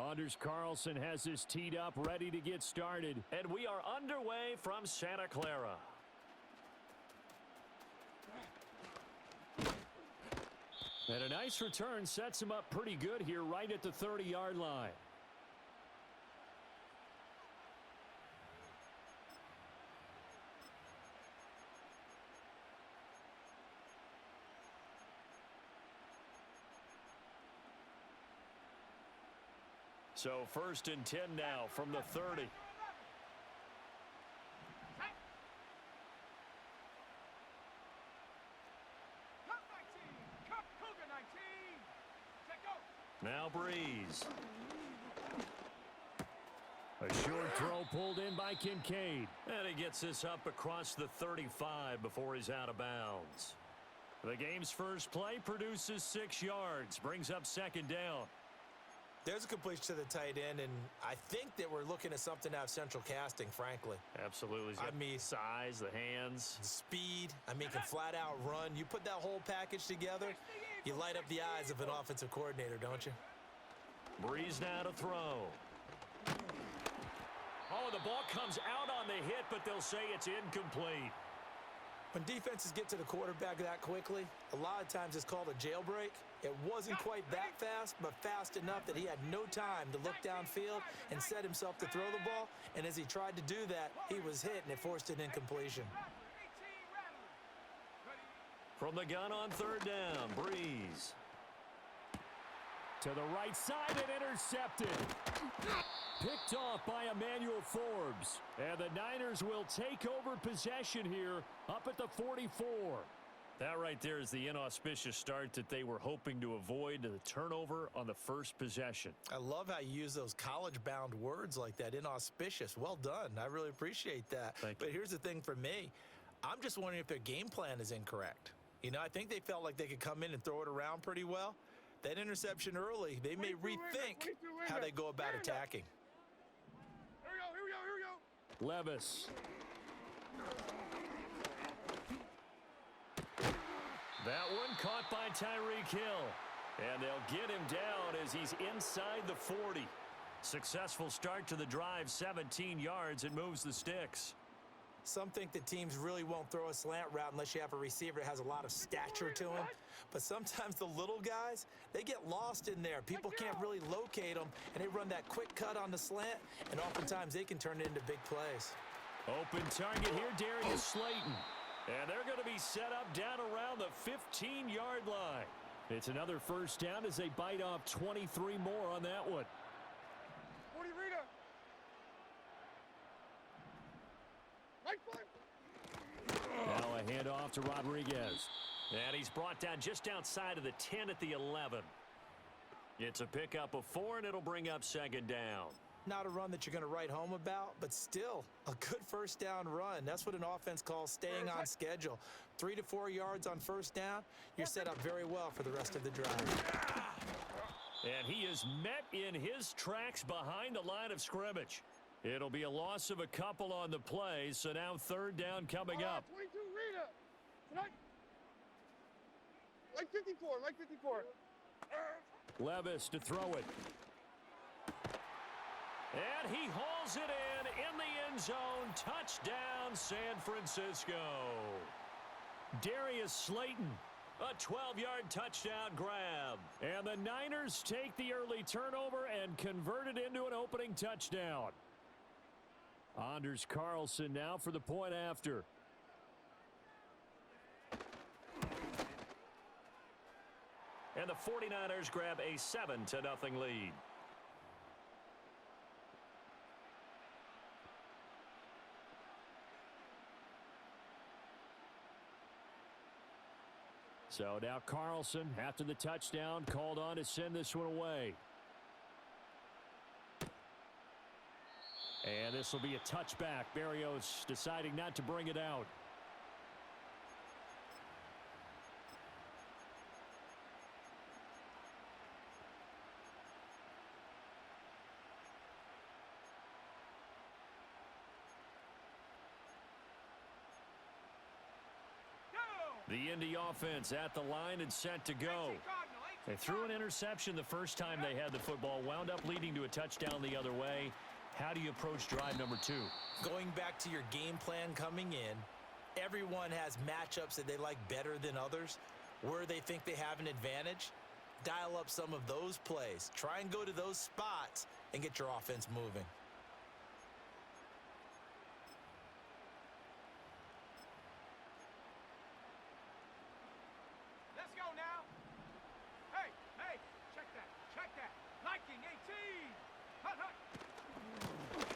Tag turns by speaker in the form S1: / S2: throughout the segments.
S1: Anders Carlson has this teed up, ready to get started.
S2: And we are underway from Santa Clara.
S1: And a nice return sets him up pretty good here right at the 30-yard line. So 1st and 10 now from the 30. Now Brees. A short throw pulled in by Kincaid.
S2: And he gets this up across the 35 before he's out of bounds.
S1: The game's first play produces 6 yards, brings up 2nd down.
S3: There's a completion to the tight end, and I think that we're looking at something out of central casting, frankly.
S1: Absolutely.
S2: I mean, size, the hands.
S3: Speed. I mean, can flat out run. You put that whole package together, you light up the eyes of an offensive coordinator, don't you?
S2: Brees now to throw. Oh, the ball comes out on the hit, but they'll say it's incomplete.
S3: When defenses get to the quarterback that quickly, a lot of times it's called a jailbreak. It wasn't quite that fast, but fast enough that he had no time to look downfield and set himself to throw the ball. And as he tried to do that, he was hit, and it forced an incompletion.
S2: From the gun on 3rd down, Brees.
S1: To the right side and intercepted. Picked off by Emmanuel Forbes. And the Niners will take over possession here up at the 44.
S2: That right there is the inauspicious start that they were hoping to avoid, the turnover on the first possession.
S3: I love how you use those college-bound words like that, inauspicious. Well done. I really appreciate that. But here's the thing for me. I'm just wondering if their game plan is incorrect. You know, I think they felt like they could come in and throw it around pretty well. That interception early, they may rethink how they go about attacking.
S1: Here we go. Levis.
S2: That one caught by Tyreek Hill. And they'll get him down as he's inside the 40. Successful start to the drive, 17 yards, and moves the sticks.
S3: Some think that teams really won't throw a slant route unless you have a receiver that has a lot of stature to him. But sometimes the little guys, they get lost in there. People can't really locate them, and they run that quick cut on the slant, and oftentimes they can turn it into big plays.
S1: Open target here, Darius Slayton. And they're going to be set up down around the 15-yard line. It's another 1st down as they bite off 23 more on that one. Now a handoff to Rodriguez.
S2: And he's brought down just outside of the 10 at the 11. It's a pickup of 4, and it'll bring up 2nd down.
S3: Not a run that you're going to write home about, but still a good 1st down run. That's what an offense calls staying on schedule. 3 to 4 yards on 1st down, you're set up very well for the rest of the drive.
S1: And he is met in his tracks behind the line of scrimmage. It'll be a loss of a couple on the play, so now 3rd down coming up.
S4: 22 Rita. Tonight. Like 54, like 54.
S1: Levis to throw it.
S2: And he hauls it in the end zone. Touchdown, San Francisco.
S1: Darius Slayton.
S2: A 12-yard touchdown grab.
S1: And the Niners take the early turnover and convert it into an opening touchdown. Anders Carlson now for the point after.
S2: And the 49ers grab a 7-0 lead.
S1: So now Carlson, after the touchdown, called on to send this one away. And this will be a touchback. Berrios deciding not to bring it out. The Indy offense at the line and set to go.
S2: They threw an interception the first time they had the football, wound up leading to a touchdown the other way. How do you approach drive number 2?
S3: Going back to your game plan coming in, everyone has matchups that they like better than others, where they think they have an advantage. Dial up some of those plays. Try and go to those spots and get your offense moving.
S4: Let's go now. Hey, hey, check that. Check that. Liking 18. Hut, hut.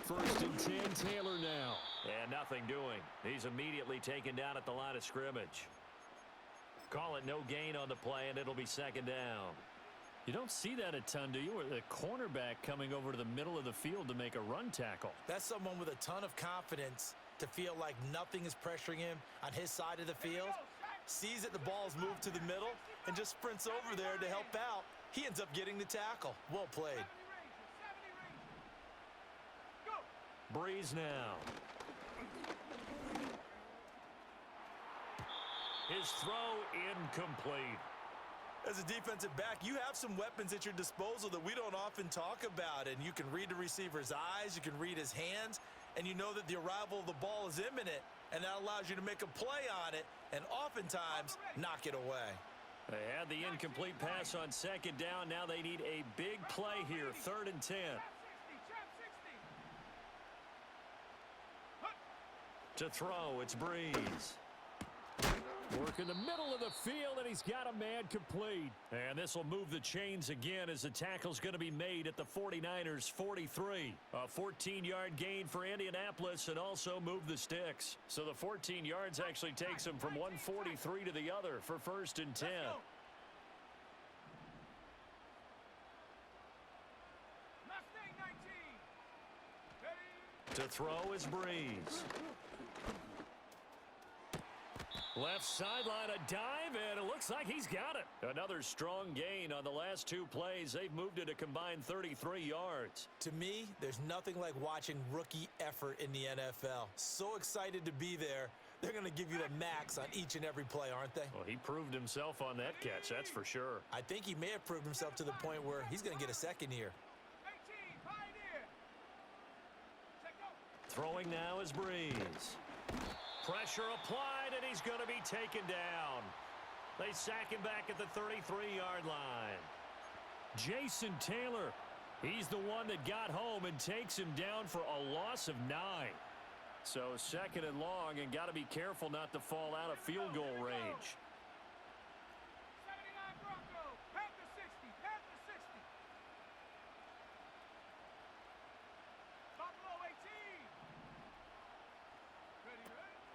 S1: First and 10, Taylor now.
S2: And nothing doing. He's immediately taken down at the line of scrimmage. Call it no gain on the play, and it'll be second down.
S1: You don't see that a ton, do you? Or the cornerback coming over to the middle of the field to make a run tackle.
S3: That's someone with a ton of confidence to feel like nothing is pressuring him on his side of the field. Sees that the ball's moved to the middle and just sprints over there to help out. He ends up getting the tackle. Well played.
S4: 70 Rangers. Go.
S2: Brees now. His throw incomplete.
S3: As a defensive back, you have some weapons at your disposal that we don't often talk about, and you can read the receiver's eyes, you can read his hands, and you know that the arrival of the ball is imminent, and that allows you to make a play on it and oftentimes knock it away.
S2: They had the incomplete pass on second down. Now they need a big play here, 3rd and 10. To throw, it's Brees.
S1: Work in the middle of the field, and he's got a man complete.
S2: And this will move the chains again as the tackle's going to be made at the 49ers' 43. A 14-yard gain for Indianapolis and also move the sticks. So the 14 yards actually takes them from 143 to the other for 1st and 10. To throw is Brees. Left sideline, a dive, and it looks like he's got it. Another strong gain on the last 2 plays. They've moved it a combined 33 yards.
S3: To me, there's nothing like watching rookie effort in the NFL. So excited to be there. They're going to give you the max on each and every play, aren't they?
S2: Well, he proved himself on that catch, that's for sure.
S3: I think he may have proved himself to the point where he's going to get a second year.
S4: 18, Pioneer.
S2: Throwing now is Brees. Pressure applied, and he's going to be taken down. They sack him back at the 33-yard line.
S1: Jason Taylor, he's the one that got home and takes him down for a loss of 9.
S2: So 2nd and long, and got to be careful not to fall out of field goal range.
S4: 79 Broncos. Panther 60. Panther 60. Buffalo 18.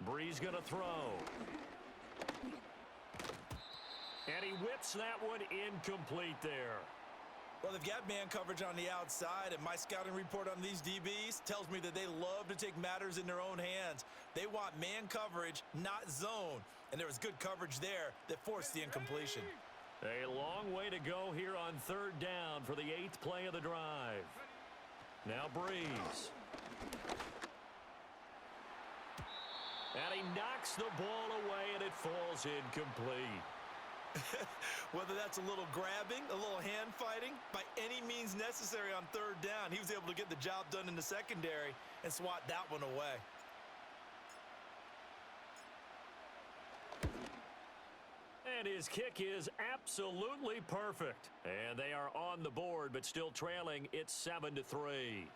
S2: Brees going to throw. And he whips that one incomplete there.
S3: Well, they've got man coverage on the outside, and my scouting report on these DBs tells me that they love to take matters in their own hands. They want man coverage, not zone. And there was good coverage there that forced the incompletion.
S2: A long way to go here on 3rd down for the 8th play of the drive. Now Brees. And he knocks the ball away, and it falls incomplete.
S3: Whether that's a little grabbing, a little hand fighting, by any means necessary on 3rd down, he was able to get the job done in the secondary and swat that one away.
S2: And his kick is absolutely perfect. And they are on the board, but still trailing. It's 7-3.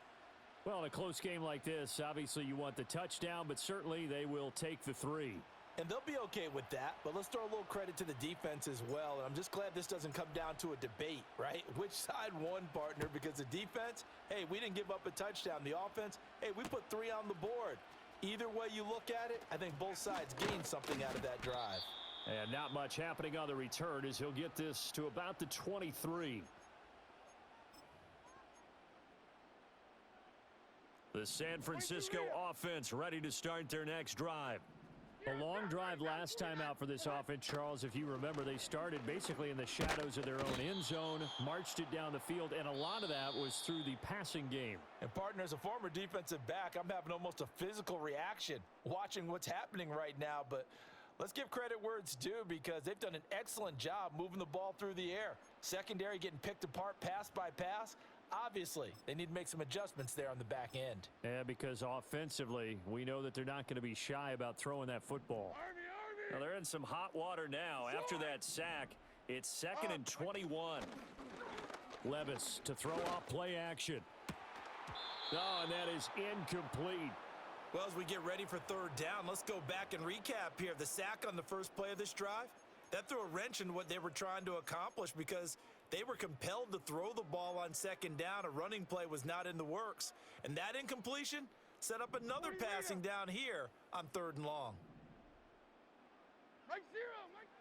S1: Well, in a close game like this, obviously you want the touchdown, but certainly they will take the 3.
S3: And they'll be okay with that, but let's throw a little credit to the defense as well. And I'm just glad this doesn't come down to a debate, right? Which side won, partner? Because the defense, hey, we didn't give up a touchdown. The offense, hey, we put 3 on the board. Either way you look at it, I think both sides gained something out of that drive.
S1: And not much happening on the return as he'll get this to about the 23.
S2: The San Francisco offense ready to start their next drive.
S1: A long drive last time out for this offense, Charles. If you remember, they started basically in the shadows of their own end zone, marched it down the field, and a lot of that was through the passing game.
S3: And partner, as a former defensive back, I'm having almost a physical reaction watching what's happening right now. But Let's give credit where it's due because they've done an excellent job moving the ball through the air. Secondary getting picked apart pass by pass. Obviously, they need to make some adjustments there on the back end.
S1: Yeah, because offensively, we know that they're not going to be shy about throwing that football.
S2: Well, they're in some hot water now. After that sack, it's 2nd and 21.
S1: Levis to throw off play action. Oh, and that is incomplete.
S3: Well, as we get ready for third down, let's go back and recap here. The sack on the first play of this drive, that threw a wrench in what they were trying to accomplish because they were compelled to throw the ball on second down. A running play was not in the works. And that incompletion set up another passing down here on 3rd and long.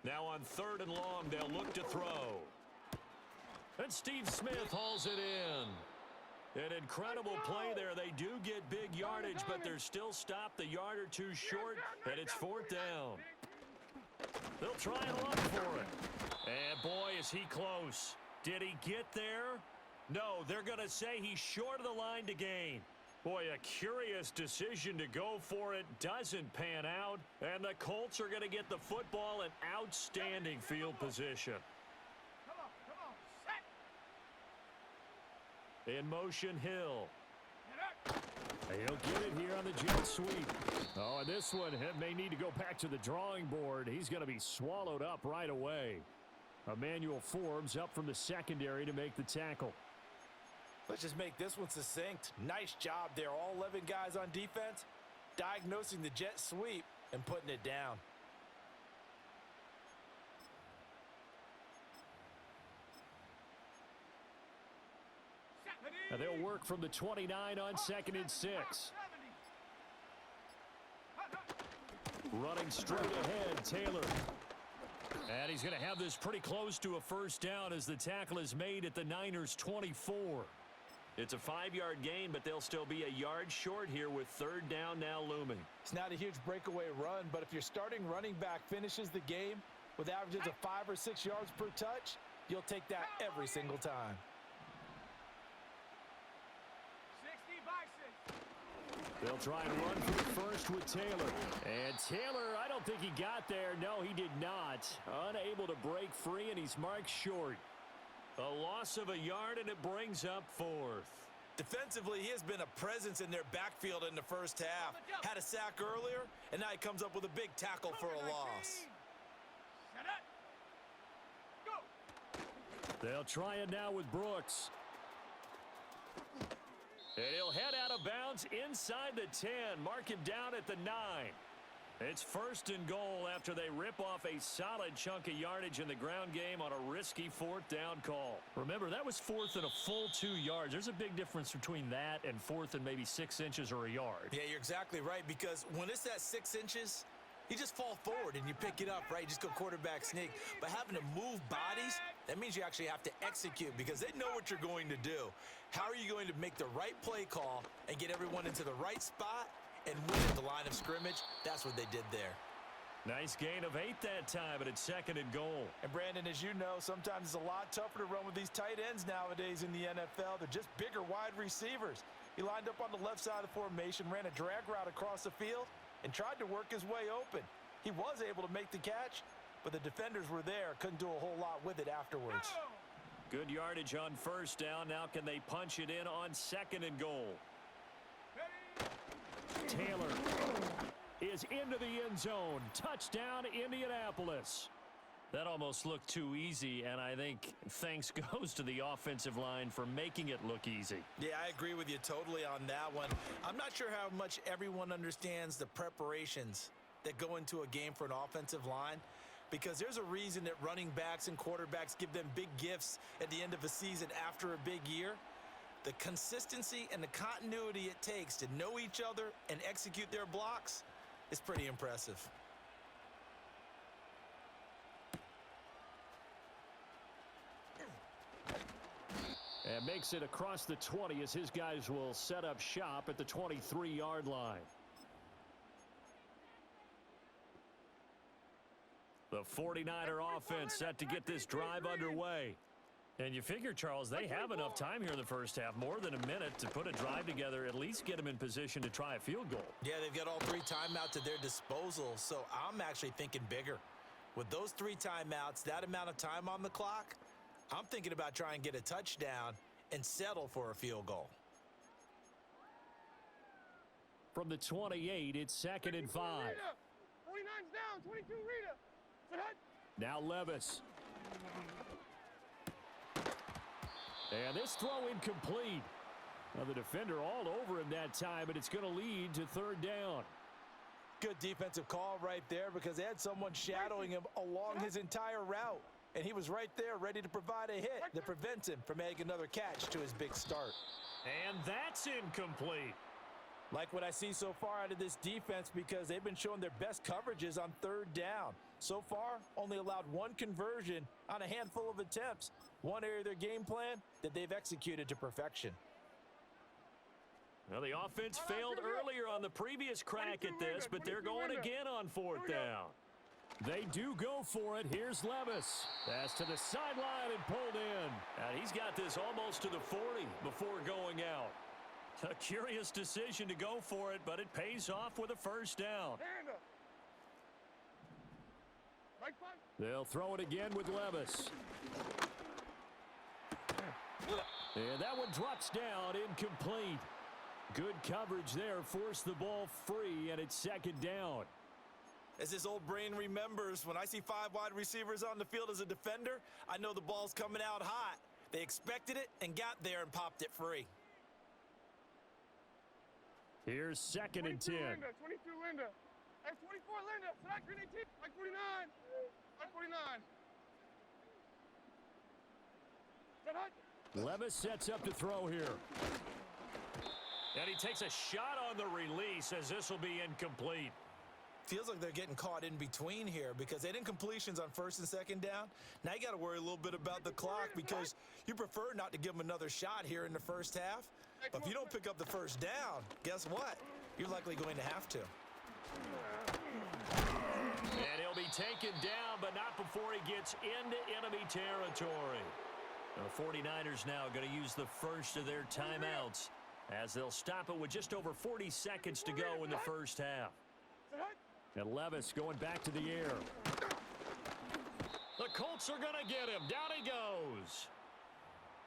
S2: Now on 3rd and long, they'll look to throw.
S1: And Steve Smith hauls it in.
S2: An incredible play there. They do get big yardage, but they're still stopped a yard or two short, and it's 4th down.
S1: They'll try and run for it.
S2: And boy, is he close. Did he get there? No, they're going to say he's short of the line to gain. Boy, a curious decision to go for it. Doesn't pan out. And the Colts are going to get the football in outstanding field position.
S4: Come on, set.
S1: In motion, Hill. He'll get it here on the jet sweep. Oh, and this one may need to go back to the drawing board. He's going to be swallowed up right away. Emmanuel Forbes up from the secondary to make the tackle.
S3: Let's just make this one succinct. Nice job there. All 11 guys on defense, diagnosing the jet sweep and putting it down.
S1: Now they'll work from the 29 on 2nd and 6. Running straight ahead, Taylor. And he's going to have this pretty close to a first down as the tackle is made at the Niners' 24.
S2: It's a 5-yard gain, but they'll still be a yard short here with 3rd down now looming.
S3: It's not a huge breakaway run, but if your starting running back finishes the game with averages of 5 or 6 yards per touch, you'll take that every single time.
S4: 60 by 6.
S1: They'll try and run for the first with Taylor. And Taylor, I don't think he got there. No, he did not. Unable to break free, and he's marked short.
S2: A loss of a yard, and it brings up 4th.
S3: Defensively, he has been a presence in their backfield in the first half. Had a sack earlier, and now he comes up with a big tackle for a loss.
S4: Set it. Go.
S1: They'll try it now with Brooks.
S2: And he'll head out of bounds inside the 10. Mark him down at the 9. It's 1st and goal after they rip off a solid chunk of yardage in the ground game on a risky 4th down call.
S1: Remember, that was 4th and a full 2 yards. There's a big difference between that and 4th and maybe 6 inches or a yard.
S3: Yeah, you're exactly right, because when it's that 6 inches, you just fall forward and you pick it up, right? You just go quarterback sneak. But having to move bodies, that means you actually have to execute because they know what you're going to do. How are you going to make the right play call and get everyone into the right spot and win at the line of scrimmage? That's what they did there.
S2: Nice gain of 8 that time, but it's 2nd and goal.
S3: And Brandon, as you know, sometimes it's a lot tougher to run with these tight ends nowadays in the NFL. They're just bigger wide receivers. He lined up on the left side of the formation, ran a drag route across the field, and tried to work his way open. He was able to make the catch, but the defenders were there, couldn't do a whole lot with it afterwards.
S2: Good yardage on 1st down. Now can they punch it in on 2nd and goal?
S1: Taylor is into the end zone. Touchdown, Indianapolis.
S2: That almost looked too easy, and I think thanks goes to the offensive line for making it look easy.
S3: Yeah, I agree with you totally on that one. I'm not sure how much everyone understands the preparations that go into a game for an offensive line, because there's a reason that running backs and quarterbacks give them big gifts at the end of a season after a big year. The consistency and the continuity it takes to know each other and execute their blocks is pretty impressive.
S1: And makes it across the 20 as his guys will set up shop at the 23-yard line.
S2: The 49er offense set to get this drive underway. And you figure, Charles, they have enough time here in the first half, more than a minute, to put a drive together, at least get them in position to try a field goal.
S3: Yeah, they've got all 3 timeouts at their disposal, so I'm actually thinking bigger. With those 3 timeouts, that amount of time on the clock, I'm thinking about trying to get a touchdown and settle for a field goal.
S1: From the 28, it's 2nd and 5.
S4: 49's down, 22 Rita.
S1: Now Levis. And this throw incomplete. Now the defender all over him that time, but it's going to lead to 3rd down.
S3: Good defensive call right there because they had someone shadowing him along his entire route. And he was right there ready to provide a hit that prevents him from making another catch to his big start.
S2: And that's incomplete.
S3: Like what I see so far out of this defense because they've been showing their best coverages on 3rd down. So far, only allowed 1 conversion on a handful of attempts. One area of their game plan that they've executed to perfection.
S2: Well, the offense failed earlier on the previous crack at this, but they're going again on 4th down.
S1: They do go for it. Here's Levis. Pass to the sideline and pulled in.
S2: And he's got this almost to the 40 before going out. A curious decision to go for it, but it pays off with a 1st down.
S1: They'll throw it again with Levis. And that one drops down, incomplete. Good coverage there, forced the ball free, and it's 2nd down.
S3: As his old brain remembers, when I see 5 wide receivers on the field as a defender, I know the ball's coming out hot. They expected it and got there and popped it free.
S1: Here's 2nd and 10.
S4: Linda, 22 Linda. That's 24 Linda. Sack 18. Like 49. Like 49.
S1: Levis sets up to throw here.
S2: And he takes a shot on the release as this will be incomplete.
S3: Feels like they're getting caught in between here because they had incompletions on 1st and 2nd down. Now you got to worry a little bit about the clock because you prefer not to give them another shot here in the first half. But if you don't pick up the 1st down, guess what? You're likely going to have to.
S2: And he'll be taken down, but not before he gets into enemy territory. The 49ers now going to use the first of their timeouts as they'll stop it with just over 40 seconds to go in the first half.
S1: And Levis going back to the air.
S2: The Colts are going to get him. Down he goes.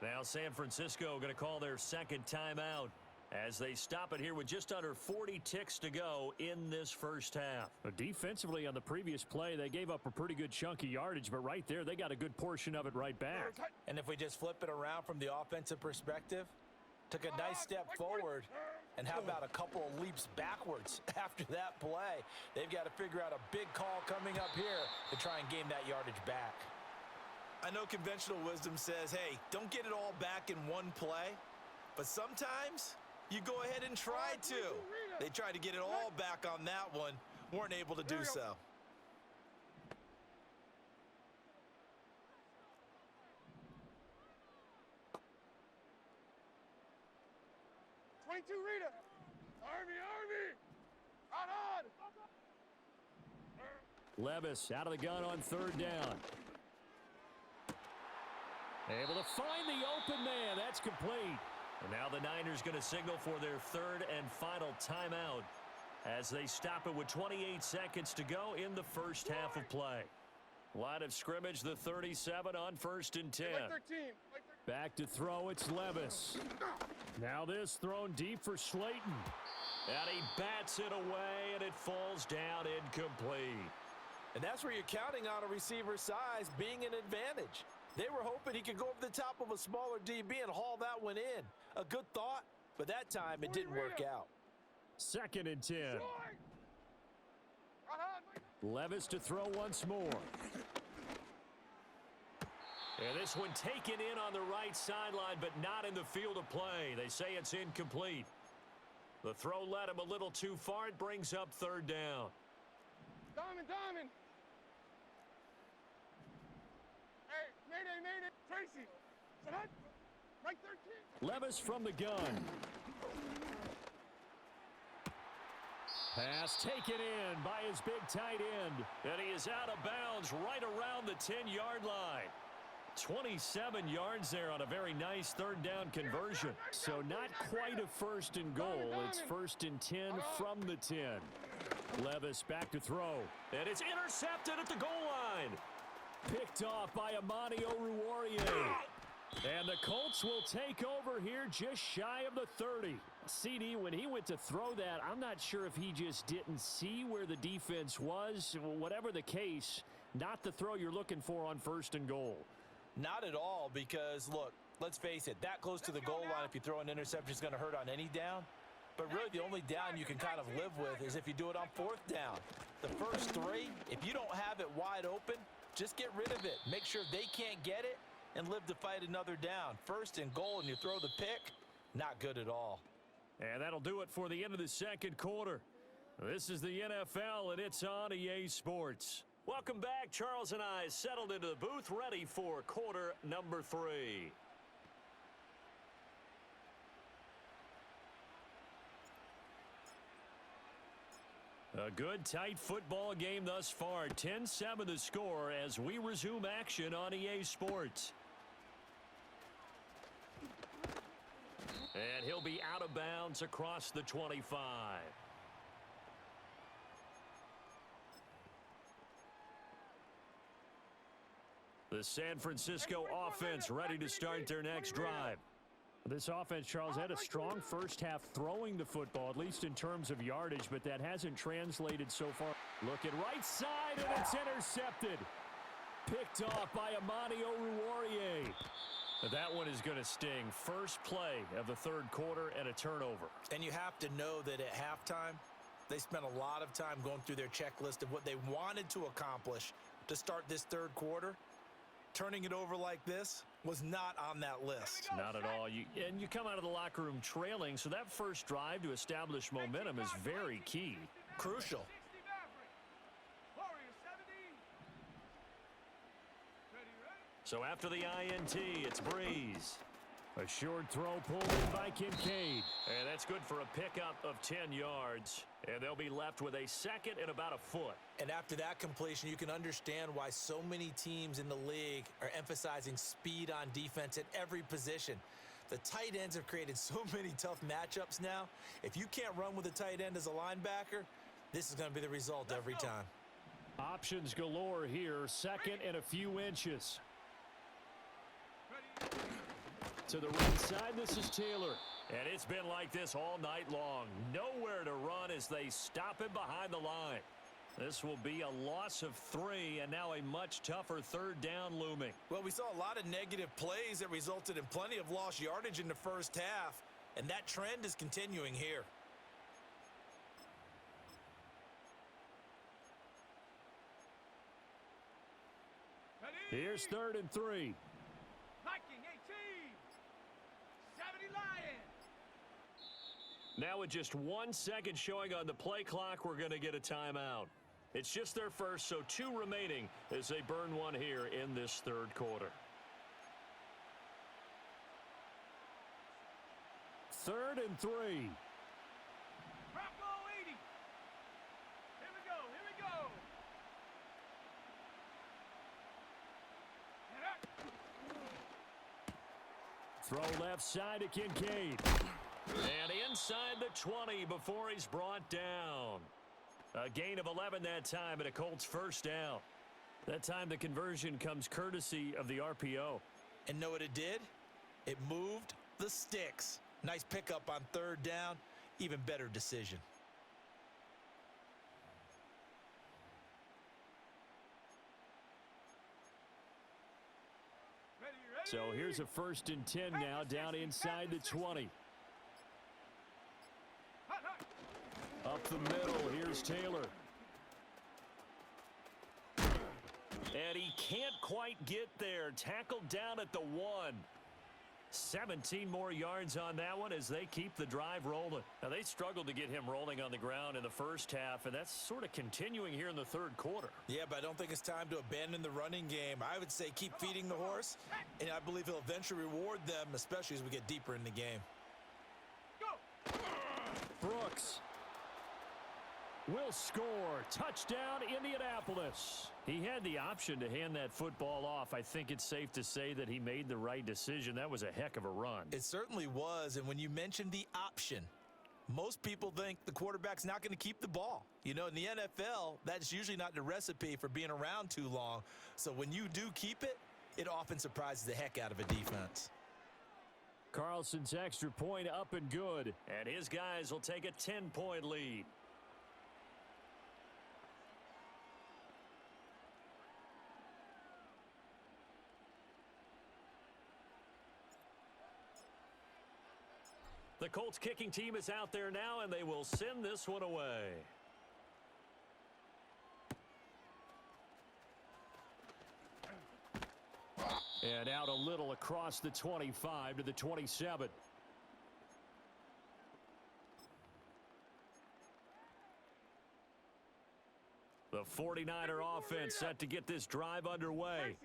S2: Now San Francisco going to call their 2nd timeout as they stop it here with just under 40 ticks to go in this first half.
S1: But defensively on the previous play, they gave up a pretty good chunk of yardage, but right there, they got a good portion of it right back.
S3: And if we just flip it around from the offensive perspective, took a nice step forward, and how about a couple of leaps backwards after that play? They've got to figure out a big call coming up here to try and gain that yardage back. I know conventional wisdom says, hey, don't get it all back in one play, but sometimes you go ahead and try to. They tried to get it all back on that one, weren't able to do so.
S4: Rita. Army. Out on.
S1: Levis out of the gun on 3rd down. Able to find the open man. That's complete.
S2: And now the Niners going to signal for their 3rd and final timeout as they stop it with 28 seconds to go in the first half of play. Line of scrimmage, the 37 on 1st and 10.
S1: Back to throw, it's Levis. Now this thrown deep for Slayton.
S2: And he bats it away, and it falls down incomplete.
S3: And that's where you're counting on a receiver's size being an advantage. They were hoping he could go over the top of a smaller DB and haul that one in. A good thought, but that time it didn't work out.
S1: 2nd and 10. Levis to throw once more.
S2: And this one taken in on the right sideline, but not in the field of play. They say it's incomplete. The throw led him a little too far. It brings up 3rd down.
S4: Diamond. Hey, Mayday. Tracy. Right 13.
S1: Levis from the gun. Pass taken in by his big tight end.
S2: And he is out of bounds right around the 10-yard line. 27 yards there on a very nice third down conversion.
S1: So not quite a first and goal. It's first and 10 from the 10. Levis back to throw.
S2: And it's intercepted at the goal line.
S1: Picked off by Amani Oruwariye. And the Colts will take over here just shy of the 30. CD, when he went to throw that, I'm not sure if he just didn't see where the defense was. Whatever the case, not the throw you're looking for on first and goal.
S3: Not at all, because, look, let's face it, that close to the goal line, if you throw an interception, is going to hurt on any down. But really, the only down you can kind of live with is if you do it on fourth down. The first three, if you don't have it wide open, just get rid of it. Make sure they can't get it and live to fight another down. First and goal, and you throw the pick, not good at all.
S2: And that'll do it for the end of the second quarter. This is the NFL, and it's on EA Sports. Welcome back. Charles and I settled into the booth, ready for quarter number 3. A good, tight football game thus far. 10-7 the score as we resume action on EA Sports. And he'll be out of bounds across the 25. The San Francisco offense ready to start their next drive.
S1: This offense, Charles, had a strong first half throwing the football, at least in terms of yardage, but that hasn't translated so far. Look at right side, and it's intercepted. Picked off by Amani Oruwariye.
S2: That one is going to sting. First play of the third quarter and a turnover.
S3: And you have to know that at halftime, they spent a lot of time going through their checklist of what they wanted to accomplish to start this third quarter. Turning it over like this was not on that list.
S2: Not at all. You come out of the locker room trailing, so that first drive to establish momentum is very key.
S3: Crucial.
S2: So after the INT, it's Brees.
S1: A short throw pulled in by Kincaid.
S2: And that's good for a pickup of 10 yards. And they'll be left with a second and about a foot.
S3: And after that completion, you can understand why so many teams in the league are emphasizing speed on defense at every position. The tight ends have created so many tough matchups now. If you can't run with a tight end as a linebacker, this is going to be the result every time.
S1: Options galore here. Second and a few inches. To the right side, this is Taylor.
S2: And it's been like this all night long. Nowhere to run as they stop him behind the line. This will be a loss of 3, and now a much tougher third down looming.
S3: Well, we saw a lot of negative plays that resulted in plenty of lost yardage in the first half, and that trend is continuing here.
S1: Here's 3rd and 3.
S2: Now with just 1 second showing on the play clock, we're going to get a timeout. It's just their first, so 2 remaining as they burn one here in this third quarter.
S1: 3rd and 3.
S4: Bronco 80. Here we go. Here we go.
S1: Throw left side to Kincaid.
S2: And inside the 20 before he's brought down. A gain of 11 that time and a Colts first down. That time the conversion comes courtesy of the RPO.
S3: And know what it did? It moved the sticks. Nice pickup on 3rd down. Even better decision.
S1: So here's a 1st and 10 now down inside the 20. Up the middle, here's Taylor.
S2: And he can't quite get there. Tackled down at the 1. 17 more yards on that one as they keep the drive rolling. Now, they struggled to get him rolling on the ground in the first half, and that's sort of continuing here in the third quarter.
S3: Yeah, but I don't think it's time to abandon the running game. I would say keep feeding the horse, and I believe he'll eventually reward them, especially as we get deeper in the game.
S1: Brooks. will score. Touchdown, Indianapolis.
S2: He had the option to hand that football off. I think it's safe to say that he made the right decision. That was a heck of a run.
S3: It certainly was, and when you mentioned the option, most people think the quarterback's not going to keep the ball. You know, in the NFL, that's usually not the recipe for being around too long. So when you do keep it, it often surprises the heck out of a defense.
S1: Carlson's extra point up and good.
S2: And his guys will take a 10-point lead. The Colts kicking team is out there now, and they will send this one away.
S1: And out a little across the 25 to the 27.
S2: The 49er offense set to get this drive underway.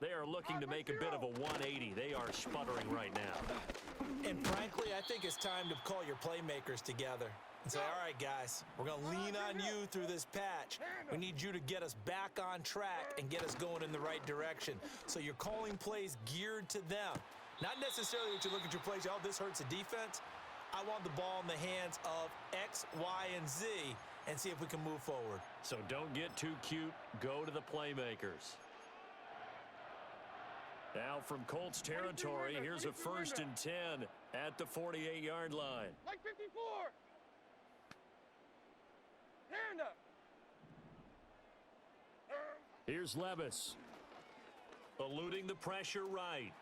S2: They are looking to make a bit of a 180. They are sputtering right now.
S3: And frankly, I think it's time to call your playmakers together and say, all right, guys, we're going to lean on you through this patch. We need you to get us back on track and get us going in the right direction. So you're calling plays geared to them. Not necessarily that you look at your plays, oh, this hurts the defense. I want the ball in the hands of X, Y, and Z and see if we can move forward.
S2: So don't get too cute. Go to the playmakers. Now from Colts territory, here's a 1st and 10 at the 48-yard line.
S4: Like 54. Hand up.
S1: Here's Levis.
S2: Eluding the pressure right.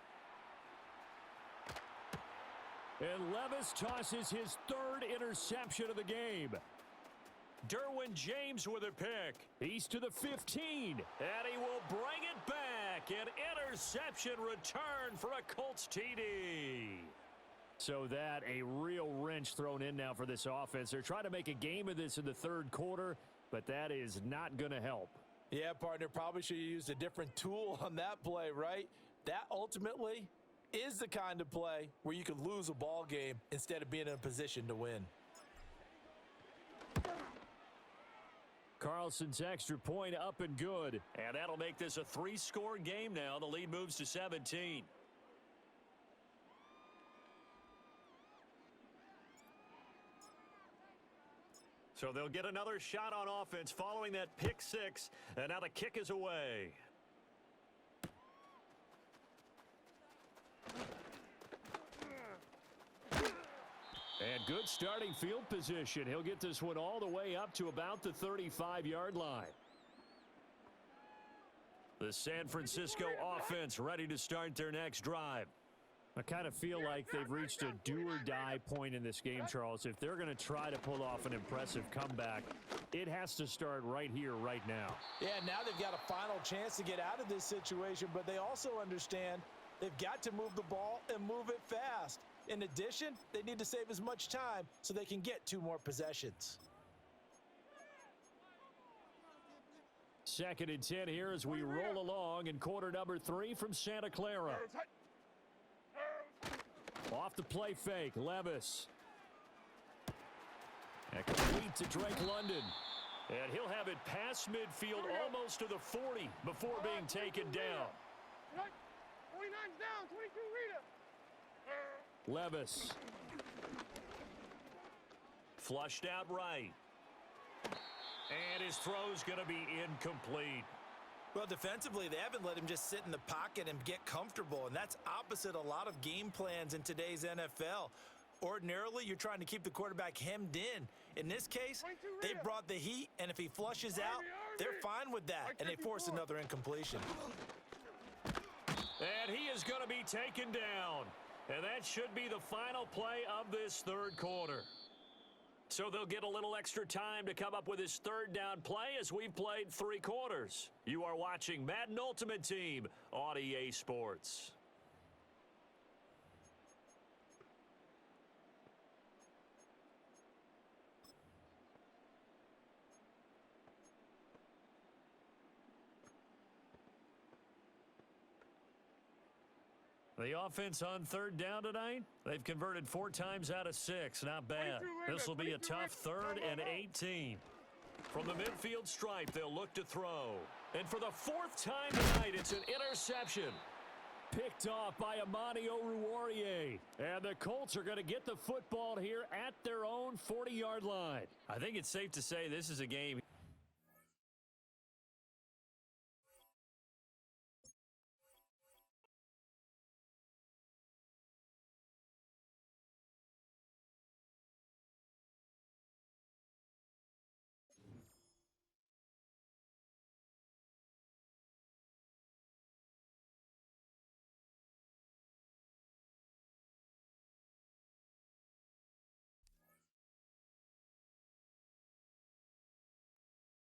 S1: And Levis tosses his 3rd interception of the game.
S2: Derwin James with a pick.
S1: He's to the 15.
S2: And he will bring it back. An interception return for a Colts TD.
S1: So that a real wrench thrown in now for this offense. They're trying to make a game of this in the 3rd quarter, but that is not going to help.
S3: Yeah, partner, probably should have used a different tool on that play, right? That ultimately is the kind of play where you could lose a ball game instead of being in a position to win.
S1: Carlson's extra point up and good.
S2: And that'll make this a 3-score game now. The lead moves to 17. So they'll get another shot on offense following that pick 6. And now the kick is away.
S1: And good starting field position. He'll get this one all the way up to about the 35-yard line.
S2: The San Francisco offense ready to start their next drive.
S1: I kind of feel like they've reached a do-or-die point in this game, Charles. If they're going to try to pull off an impressive comeback, it has to start right here, right now.
S3: Yeah, now they've got a final chance to get out of this situation, but they also understand they've got to move the ball and move it fast. In addition, they need to save as much time so they can get 2 more possessions.
S1: 2nd and 10 here as we roll along in quarter number 3 from Santa Clara. Off the play fake, Levis. And complete to Drake London.
S2: And he'll have it past midfield almost to the 40 before being taken down.
S4: 49's down, 22 Rita.
S1: Levis.
S2: Flushed out right. And his throw's going to be incomplete.
S3: Well, defensively, they haven't let him just sit in the pocket and get comfortable, and that's opposite a lot of game plans in today's NFL. Ordinarily, you're trying to keep the quarterback hemmed in. In this case, they brought the heat, and if he flushes out, they're fine with that, and they force another incompletion.
S2: And he is going to be taken down. And that should be the final play of this 3rd quarter. So they'll get a little extra time to come up with his 3rd down play as we've played 3 quarters. You are watching Madden Ultimate Team on EA Sports. The offense on 3rd down tonight, they've converted 4 times out of 6. Not bad. This will be a tough 3rd and 18. From the midfield stripe, they'll look to throw. And for the fourth time tonight, it's an interception.
S1: Picked off by Amani Oruwariye. And the Colts are going to get the football here at their own 40-yard line.
S2: I think it's safe to say this is a game